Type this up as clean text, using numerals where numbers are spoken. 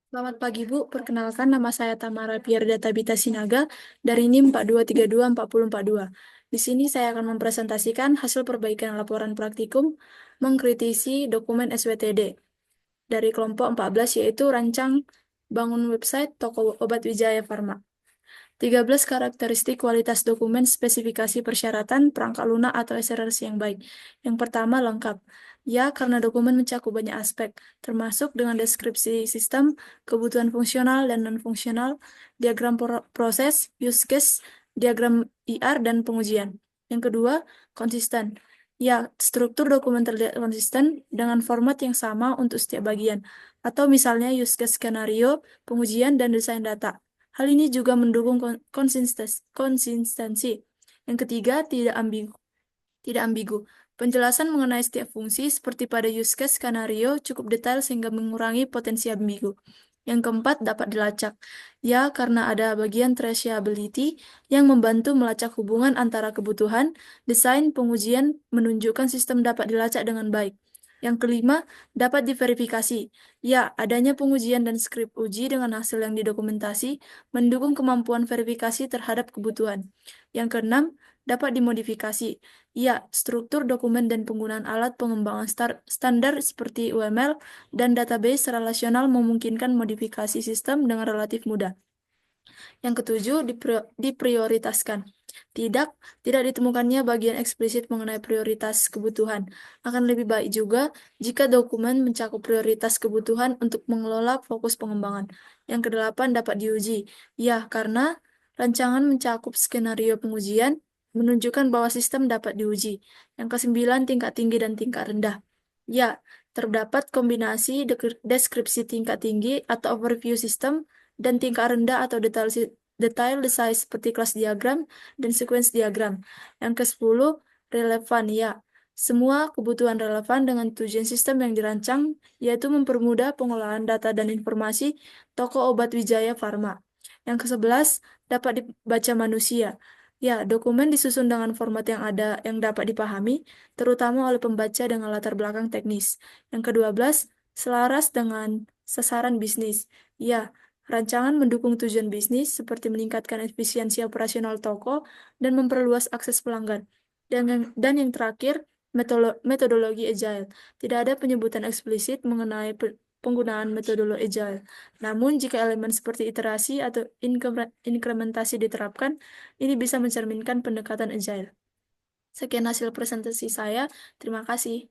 Selamat pagi, Bu. Perkenalkan, nama saya Tamara Pierdata Bita Sinaga dari NIM 42324042. Di sini saya akan mempresentasikan hasil perbaikan laporan praktikum mengkritisi dokumen SWTD dari kelompok 14, yaitu rancang bangun website toko obat Wijaya Farma. 13 karakteristik kualitas dokumen spesifikasi persyaratan perangkat lunak atau SRS yang baik. Yang pertama, lengkap. Ya, karena dokumen mencakup banyak aspek, termasuk dengan deskripsi sistem, kebutuhan fungsional dan non-fungsional, diagram proses, use case, diagram IR, dan pengujian. Yang kedua, konsisten. Ya, struktur dokumen terlihat konsisten dengan format yang sama untuk setiap bagian, atau misalnya use case skenario, pengujian, dan desain data. Hal ini juga mendukung konsistensi. Yang ketiga, tidak ambigu. Penjelasan mengenai setiap fungsi seperti pada use case skenario cukup detail sehingga mengurangi potensi ambigu. Yang keempat, dapat dilacak. Ya, karena ada bagian traceability yang membantu melacak hubungan antara kebutuhan, desain, pengujian, menunjukkan sistem dapat dilacak dengan baik. Yang kelima, dapat diverifikasi. Ya, adanya pengujian dan skrip uji dengan hasil yang didokumentasi mendukung kemampuan verifikasi terhadap kebutuhan. Yang keenam, dapat dimodifikasi. Ya, struktur dokumen dan penggunaan alat pengembangan standar seperti UML dan database relasional memungkinkan modifikasi sistem dengan relatif mudah. Yang ketujuh, diprioritaskan. Tidak, tidak ditemukannya bagian eksplisit mengenai prioritas kebutuhan. Akan lebih baik juga jika dokumen mencakup prioritas kebutuhan untuk mengelola fokus pengembangan. Yang kedelapan, dapat diuji. Ya, karena rancangan mencakup skenario pengujian, menunjukkan bahwa sistem dapat diuji. Yang kesembilan, tingkat tinggi dan tingkat rendah. Ya, terdapat kombinasi deskripsi tingkat tinggi atau overview sistem dan tingkat rendah atau detail desain seperti kelas diagram dan sequence diagram. Yang ke-10, relevan. Ya, semua kebutuhan relevan dengan tujuan sistem yang dirancang, yaitu mempermudah pengolahan data dan informasi toko obat Wijaya Farma. Yang ke-11, dapat dibaca manusia. Ya, dokumen disusun dengan format yang dapat dipahami, terutama oleh pembaca dengan latar belakang teknis. Yang ke-12, selaras dengan sasaran bisnis. Ya, rancangan mendukung tujuan bisnis seperti meningkatkan efisiensi operasional toko dan memperluas akses pelanggan. Dan yang terakhir, metodologi agile. Tidak ada penyebutan eksplisit mengenai penggunaan metodologi agile. Namun, jika elemen seperti iterasi atau inkrementasi diterapkan, ini bisa mencerminkan pendekatan agile. Sekian hasil presentasi saya. Terima kasih.